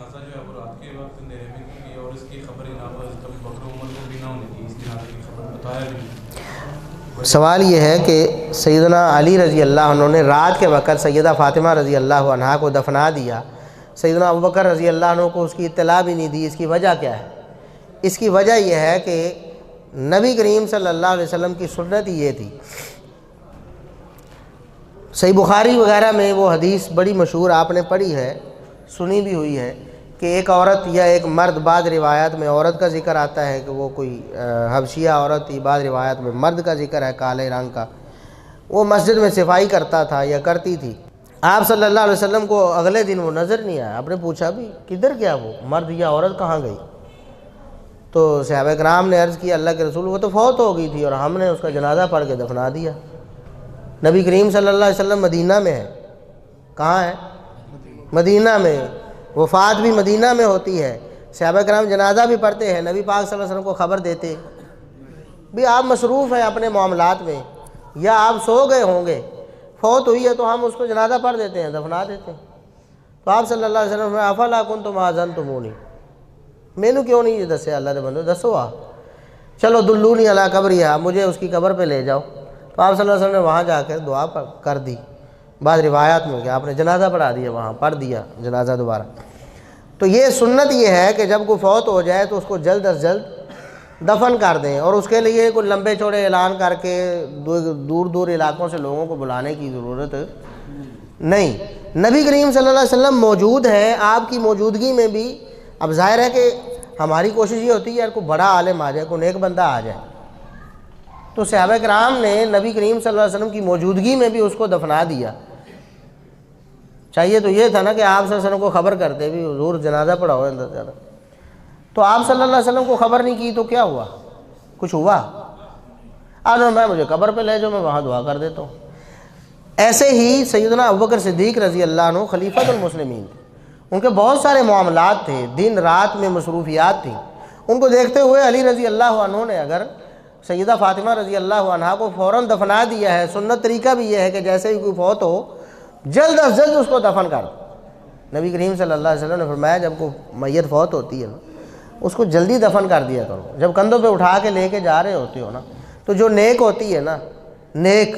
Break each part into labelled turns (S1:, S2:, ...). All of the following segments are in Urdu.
S1: جنازہ جو ہے وہ رات کے وقت اندھیرے میں کیوں کیا اور اس کی خبر علاوہ ابو بکر عمر کو بھی نہ ہونے کی، اس جنازے کی خبر بتایا بھی نہیں؟
S2: سوال یہ ہے کہ سیدنا علی رضی اللہ عنہ نے رات کے وقت سیدہ فاطمہ رضی اللہ عنہا کو دفنا دیا، سیدنا ابو بکر رضی اللہ عنہ کو اس کی اطلاع بھی نہیں دی، اس کی وجہ کیا ہے؟ اس کی وجہ یہ ہے کہ نبی کریم صلی اللہ علیہ وسلم کی سنت یہ تھی، صحیح بخاری وغیرہ میں وہ حدیث بڑی مشہور آپ نے پڑھی ہے، سنی بھی ہوئی ہے کہ ایک عورت یا ایک مرد، بعض روایات میں عورت کا ذکر آتا ہے کہ وہ کوئی حبشیہ عورت تھی، بعض روایات میں مرد کا ذکر ہے کالے رنگ کا، وہ مسجد میں صفائی کرتا تھا یا کرتی تھی۔ آپ صلی اللہ علیہ وسلم کو اگلے دن وہ نظر نہیں آیا، آپ نے پوچھا بھی کدھر گیا وہ مرد یا عورت کہاں گئی؟ تو صحابہ کرام نے عرض کیا اللہ کے رسول وہ تو فوت ہو گئی تھی اور ہم نے اس کا جنازہ پڑھ کے دفنا دیا۔ نبی کریم صلی اللہ علیہ وسلم مدینہ میں ہے، کہاں ہے؟ مدینہ میں، وفات بھی مدینہ میں ہوتی ہے، صحابہ کرام جنازہ بھی پڑھتے ہیں، نبی پاک صلی اللہ علیہ وسلم کو خبر دیتے بھی آپ مصروف ہیں اپنے معاملات میں یا آپ سو گئے ہوں گے، فوت ہوئی ہے تو ہم اس کو جنازہ پڑھ دیتے ہیں، دفنا دیتے ہیں۔ تو آپ صلی اللہ علیہ وسلم نے افلا کنتم اذنتمونی، مینوں کیوں نہیں یہ دسیا اللہ نے بندو دسو آ چلو دلونی علی قبریہا، مجھے اس کی قبر پہ لے جاؤ۔ تو آپ صلی اللہ علیہ وسلم نے وہاں جا کے دعا کر دی، بعض روایات میں کہ آپ نے جنازہ پڑھا دیا، وہاں پڑھ دیا جنازہ دوبارہ۔ تو یہ سنت یہ ہے کہ جب کوئی فوت ہو جائے تو اس کو جلد از جلد دفن کر دیں، اور اس کے لیے کوئی لمبے چوڑے اعلان کر کے دور دور علاقوں سے لوگوں کو بلانے کی ضرورت نہیں۔ نبی کریم صلی اللہ علیہ وسلم موجود ہیں، آپ کی موجودگی میں بھی اب ظاہر ہے کہ ہماری کوشش یہ ہوتی ہے یار کوئی بڑا عالم آ جائے، کوئی نیک بندہ آ جائے، تو صحابہ کرام نے نبی کریم صلی اللہ علیہ وسلم کی موجودگی میں بھی اس کو دفنا دیا۔ چاہیے تو یہ تھا نا کہ آپ صلی اللہ علیہ وسلم کو خبر کرتے بھی حضور جنازہ پڑھاؤ اندر جانا، تو آپ صلی اللہ علیہ وسلم کو خبر نہیں کی تو کیا ہوا؟ کچھ ہوا؟ میں مجھے قبر پہ لے جاؤ، میں وہاں دعا کر دیتا ہوں۔ ایسے ہی سیدنا ابوبکر صدیق رضی اللہ عنہ خلیفۃ المسلمین تھے، ان کے بہت سارے معاملات تھے، دن رات میں مصروفیات تھیں، ان کو دیکھتے ہوئے علی رضی اللہ عنہ نے اگر سیدہ فاطمہ رضی اللہ عنہا کو فوراً دفنا دیا ہے، سنت طریقہ بھی یہ ہے کہ جیسے ہی کوئی فوت ہو جلد از جلد اس کو دفن کر دو۔ نبی کریم صلی اللہ علیہ وسلم نے فرمایا جب کوئی میت فوت ہوتی ہے نا اس کو جلدی دفن کر دیا کرو، جب کندھوں پہ اٹھا کے لے کے جا رہے ہوتے ہو نا تو جو نیک ہوتی ہے نا، نیک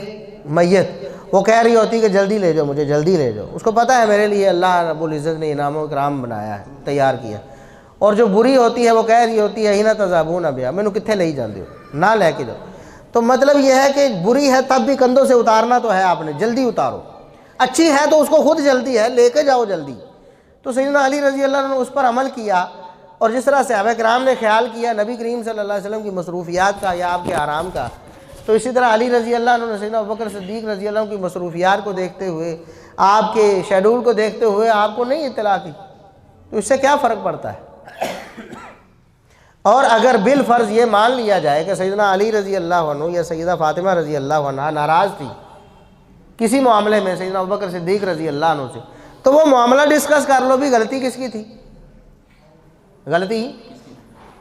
S2: میت، وہ کہہ رہی ہوتی ہے کہ جلدی لے جاؤ مجھے، جلدی لے جاؤ، اس کو پتہ ہے میرے لیے اللہ رب العزت نے انعام و اکرام بنایا ہے، تیار کیا۔ اور جو بری ہوتی ہے وہ کہہ رہی ہوتی ہے ہینا تذابون بیا، مینوں کتنے لے جاندے ہو، نہ لے کے جاؤ۔ تو مطلب یہ ہے کہ بری ہے تب بھی کندھوں سے اتارنا تو ہے، آپ نے جلدی اتارو، اچھی ہے تو اس کو خود جلدی ہے، لے کے جاؤ جلدی۔ تو سیدنا علی رضی اللہ عنہ نے اس پر عمل کیا، اور جس طرح صحابہ کرام نے خیال کیا نبی کریم صلی اللہ علیہ وسلم کی مصروفیات کا یا آپ کے آرام کا، تو اسی طرح علی رضی اللہ عنہ نے سیدنا ابوبکر صدیق رضی اللہ عنہ کی مصروفیات کو دیکھتے ہوئے، آپ کے شیڈول کو دیکھتے ہوئے آپ کو نہیں اطلاع کی، تو اس سے کیا فرق پڑتا ہے؟ اور اگر بالفرض یہ مان لیا جائے کہ سیدنا علی رضی اللہ عنہ یا سیدہ فاطمہ رضی اللہ عنہ ناراض تھی کسی معاملے میں سیدنا ابوبکر صدیق رضی اللہ عنہ سے، تو وہ معاملہ ڈسکس کر لو بھی غلطی کس کی تھی؟ غلطی۔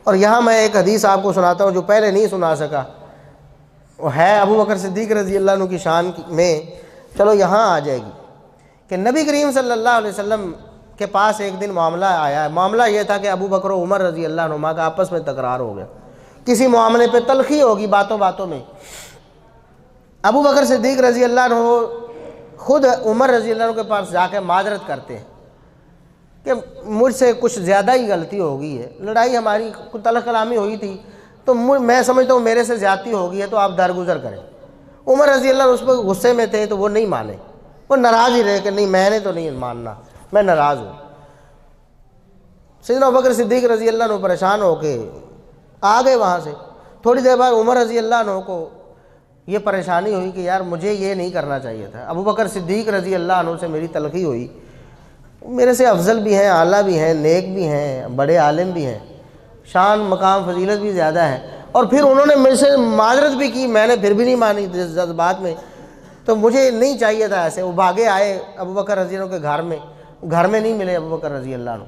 S2: اور یہاں میں ایک حدیث آپ کو سناتا ہوں جو پہلے نہیں سنا سکا، وہ ہے ابوبکر صدیق رضی اللہ عنہ کی شان میں، چلو یہاں آ جائے گی کہ نبی کریم صلی اللہ علیہ وسلم کے پاس ایک دن معاملہ آیا ہے۔ معاملہ یہ تھا کہ ابو بکر و عمر رضی اللہ عنہما کا آپس میں تکرار ہو گیا، کسی معاملے پہ تلخی ہوگی باتوں باتوں میں۔ ابو بکر صدیق رضی اللہ عنہ خود عمر رضی اللہ عنہ کے پاس جا کے معذرت کرتے ہیں کہ مجھ سے کچھ زیادہ ہی غلطی ہو گئی ہے، لڑائی ہماری کچھ تلخ کلامی ہوئی تھی تو میں سمجھتا ہوں میرے سے زیادتی ہو گئی ہے تو آپ درگزر کریں۔ عمر رضی اللہ عنہ اس پہ غصے میں تھے تو وہ نہیں مانے، وہ ناراض ہی رہے کہ نہیں میں نے تو نہیں ماننا، میں ناراض ہوں۔ سیدنا ابوبکر صدیق رضی اللہ عنہ پریشان ہو کے آ گئے وہاں سے۔ تھوڑی دیر بعد عمر رضی اللہ عنہ کو یہ پریشانی ہوئی کہ یار مجھے یہ نہیں کرنا چاہیے تھا، ابوبکر صدیق رضی اللہ عنہ سے میری تلخی ہوئی، میرے سے افضل بھی ہیں، اعلیٰ بھی ہیں، نیک بھی ہیں، بڑے عالم بھی ہیں، شان مقام فضیلت بھی زیادہ ہے، اور پھر انہوں نے میرے سے معذرت بھی کی، میں نے پھر بھی نہیں مانی جذبات میں، تو مجھے نہیں چاہیے تھا ایسے۔ وہ بھاگے آئے ابوبکر رضی اللہ عنہ کے گھر میں نہیں ملے ابوبکر رضی اللہ عنہ،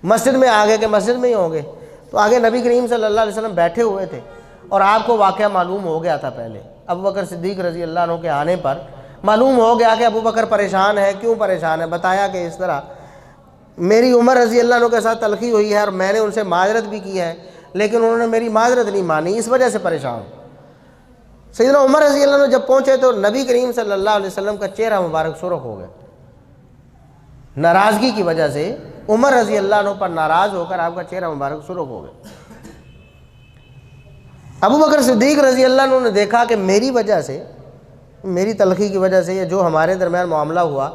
S2: مسجد میں آ گئے کہ مسجد میں ہی ہوں گے، تو آگے نبی کریم صلی اللہ علیہ وسلم بیٹھے ہوئے تھے اور آپ کو واقعہ معلوم ہو گیا تھا پہلے، ابوبکر صدیق رضی اللہ عنہ کے آنے پر معلوم ہو گیا کہ ابوبکر پریشان ہے، کیوں پریشان ہے، بتایا کہ اس طرح میری عمر رضی اللہ عنہ کے ساتھ تلخی ہوئی ہے اور میں نے ان سے معذرت بھی کی ہے، لیکن انہوں نے میری معذرت نہیں مانی، اس وجہ سے پریشان ہوں۔ سیدنا عمر رضی اللہ عنہ جب پہنچے تو نبی کریم صلی اللہ علیہ وسلم کا چہرہ مبارک سرخ ہو گیا، ناراضگی کی وجہ سے عمر رضی اللہ عنہ پر ناراض ہو کر آپ کا چہرہ مبارک سرخ ہو گیا۔ ابو بکر صدیق رضی اللہ عنہ نے دیکھا کہ میری وجہ سے، میری تلخی کی وجہ سے، یا جو ہمارے درمیان معاملہ ہوا،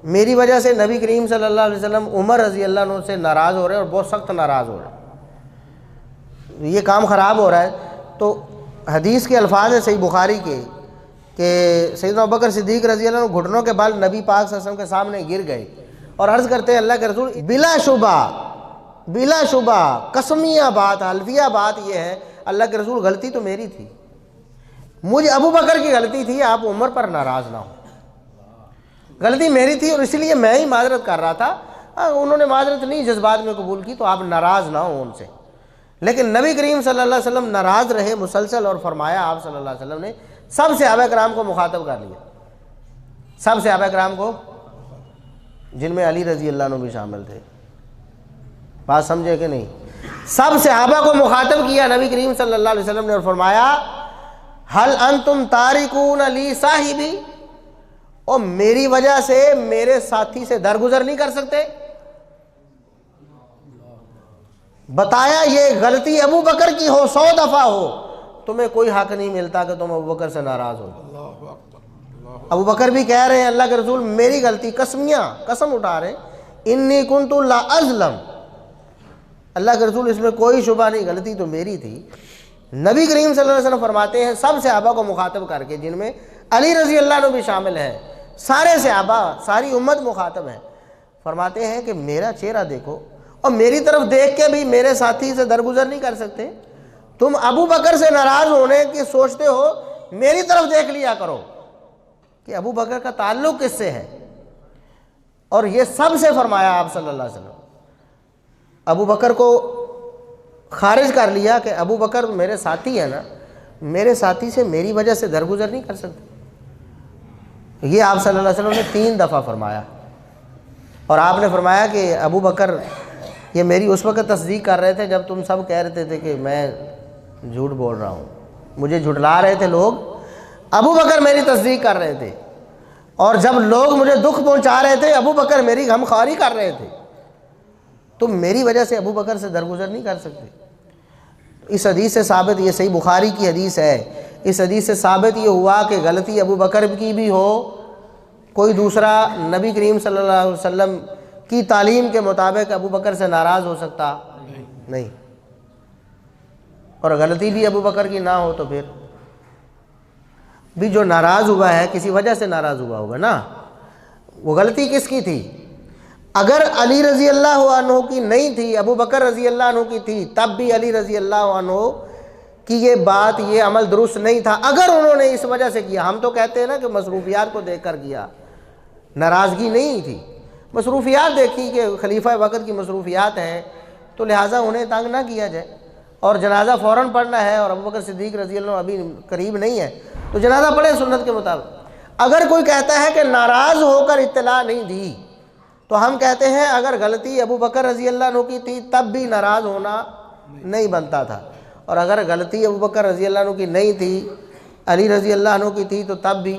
S2: میری وجہ سے نبی کریم صلی اللہ علیہ وسلم عمر رضی اللہ عنہ سے ناراض ہو رہے ہیں اور بہت سخت ناراض ہو رہے ہیں، یہ کام خراب ہو رہا ہے۔ تو حدیث کے الفاظ ہیں صحیح بخاری کے کہ سیدنا ابو بکر صدیق رضی اللہ عنہ گھٹنوں کے بال نبی پاک صلی اللہ علیہ وسلم کے سامنے گر گئے اور عرض کرتے ہیں اللہ کے رسول بلا شبہ قسمیہ بات، حلفیہ بات یہ ہے اللہ کے رسول غلطی تو میری تھی، مجھے ابو بکر کی غلطی تھی، آپ عمر پر ناراض نہ ہو، غلطی میری تھی اور اس لیے میں ہی معذرت کر رہا تھا، انہوں نے معذرت نہیں جذبات میں قبول کی تو آپ ناراض نہ ہوں ان سے۔ لیکن نبی کریم صلی اللہ علیہ وسلم ناراض رہے مسلسل، اور فرمایا آپ صلی اللہ علیہ وسلم نے سب صحابہ کرام کو مخاطب کر لیا، سب صحابہ کرام کو، جن میں علی رضی اللہ عنہ بھی شامل تھے، بات سمجھے کہ نہیں، سب صحابہ کو مخاطب کیا نبی کریم صلی اللہ علیہ وسلم نے اور فرمایا حل انتم تارکون لی صاحبی، اور میری وجہ سے میرے ساتھی سے درگزر نہیں کر سکتے؟ بتایا یہ غلطی ابو بکر کی ہو 100 دفعہ ہو، تمہیں کوئی حق نہیں ملتا کہ تم ابو بکر سے ناراض ہو۔ ابو بکر بھی کہہ رہے ہیں اللہ کے رسول میری غلطی، قسم اٹھا رہے ہیں انی کنت لا اظلم، اللہ کے رسول اس میں کوئی شبہ نہیں، غلطی تو میری تھی۔ نبی کریم صلی اللہ علیہ وسلم فرماتے ہیں سب صحابہ کو مخاطب کر کے، جن میں علی رضی اللہ عنہ بھی شامل ہے، سارے صحابہ، ساری امت مخاطب ہے، فرماتے ہیں کہ میرا چہرہ دیکھو اور میری طرف دیکھ کے بھی میرے ساتھی سے درگزر نہیں کر سکتے، تم ابو بکر سے ناراض ہونے کی سوچتے ہو، میری طرف دیکھ لیا کرو کہ ابو بکر کا تعلق کس سے ہے۔ اور یہ سب سے فرمایا آپ صلی اللہ علیہ وسلم، ابو بکر کو خارج کر لیا کہ ابو بکر میرے ساتھی ہے نا، میرے ساتھی سے میری وجہ سے درگزر نہیں کر سکتے۔ یہ آپ صلی اللہ علیہ وسلم نے 3 دفعہ فرمایا، اور آپ نے فرمایا کہ ابو بکر یہ میری اس وقت تصدیق کر رہے تھے جب تم سب کہہ رہے تھے کہ میں جھوٹ بول رہا ہوں، مجھے جھٹلا رہے تھے لوگ، ابو بکر میری تصدیق کر رہے تھے، اور جب لوگ مجھے دکھ پہنچا رہے تھے ابو بکر میری غمخواری کر رہے تھے، تم میری وجہ سے ابو بکر سے درگزر نہیں کر سکتے۔ اس حدیث سے ثابت، یہ صحیح بخاری کی حدیث ہے، اس حدیث سے ثابت یہ ہوا کہ غلطی ابو بکر کی بھی ہو، کوئی دوسرا نبی کریم صلی اللہ علیہ وسلم کی تعلیم کے مطابق ابو بکر سے ناراض ہو سکتا نہیں، اور غلطی بھی ابو بکر کی نہ ہو تو پھر بھی جو ناراض ہوا ہے کسی وجہ سے ناراض ہوا ہوگا نا، وہ غلطی کس کی تھی؟ اگر علی رضی اللہ عنہ کی نہیں تھی، ابو بکر رضی اللہ عنہ کی تھی، تب بھی علی رضی اللہ عنہ کی یہ بات، یہ عمل درست نہیں تھا، اگر انہوں نے اس وجہ سے کیا۔ ہم تو کہتے ہیں نا کہ مصروفیات کو دیکھ کر کیا، ناراضگی نہیں تھی، مصروفیات دیکھی کہ خلیفہ وقت کی مصروفیات ہیں تو لہٰذا انہیں تنگ نہ کیا جائے، اور جنازہ فوراً پڑھنا ہے اور ابو بکر صدیق رضی اللہ عنہ ابھی قریب نہیں ہے تو جنازہ پڑھیں سنت کے مطابق۔ اگر کوئی کہتا ہے کہ ناراض ہو کر اطلاع نہیں دی تو ہم کہتے ہیں اگر غلطی ابو بکر رضی اللہ عنہ کی تھی تب بھی ناراض ہونا نہیں بنتا تھا، اور اگر غلطی ابو بکر رضی اللہ عنہ کی نہیں تھی، علی رضی اللہ عنہ کی تھی، تو تب بھی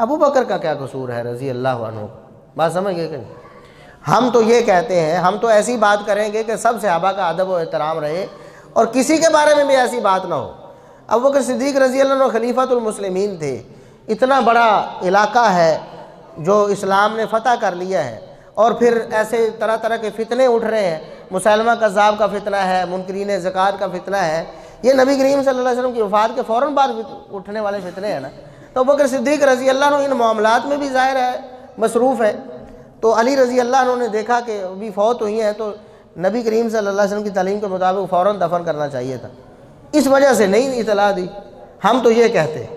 S2: ابو بکر کا کیا قصور ہے رضی اللہ عنہ؟ بات سمجھ گئے کہ نہیں؟ ہم تو یہ کہتے ہیں، ہم تو ایسی بات کریں گے کہ سب صحابہ کا ادب و احترام رہے اور کسی کے بارے میں بھی ایسی بات نہ ہو۔ ابو بکر صدیق رضی اللہ عنہ خلیفۃ المسلمین تھے، اتنا بڑا علاقہ ہے جو اسلام نے فتح کر لیا ہے، اور پھر ایسے طرح طرح کے فتنے اٹھ رہے ہیں، مسلمہ کذاب کا فتنہ ہے، منکرین زکوٰۃ کا فتنہ ہے، یہ نبی کریم صلی اللہ علیہ وسلم کی وفات کے فوراً بعد اٹھنے والے فتنے ہیں نا۔ تو ابو بکر صدیق رضی اللہ عنہ ان معاملات میں بھی ظاہر ہے مصروف ہے، تو علی رضی اللہ عنہ نے دیکھا کہ ابھی فوت ہوئی ہیں تو نبی کریم صلی اللہ علیہ وسلم کی تعلیم کے مطابق فوراً دفن کرنا چاہیے تھا، اس وجہ سے نہیں اطلاع دی۔ ہم تو یہ کہتے ہیں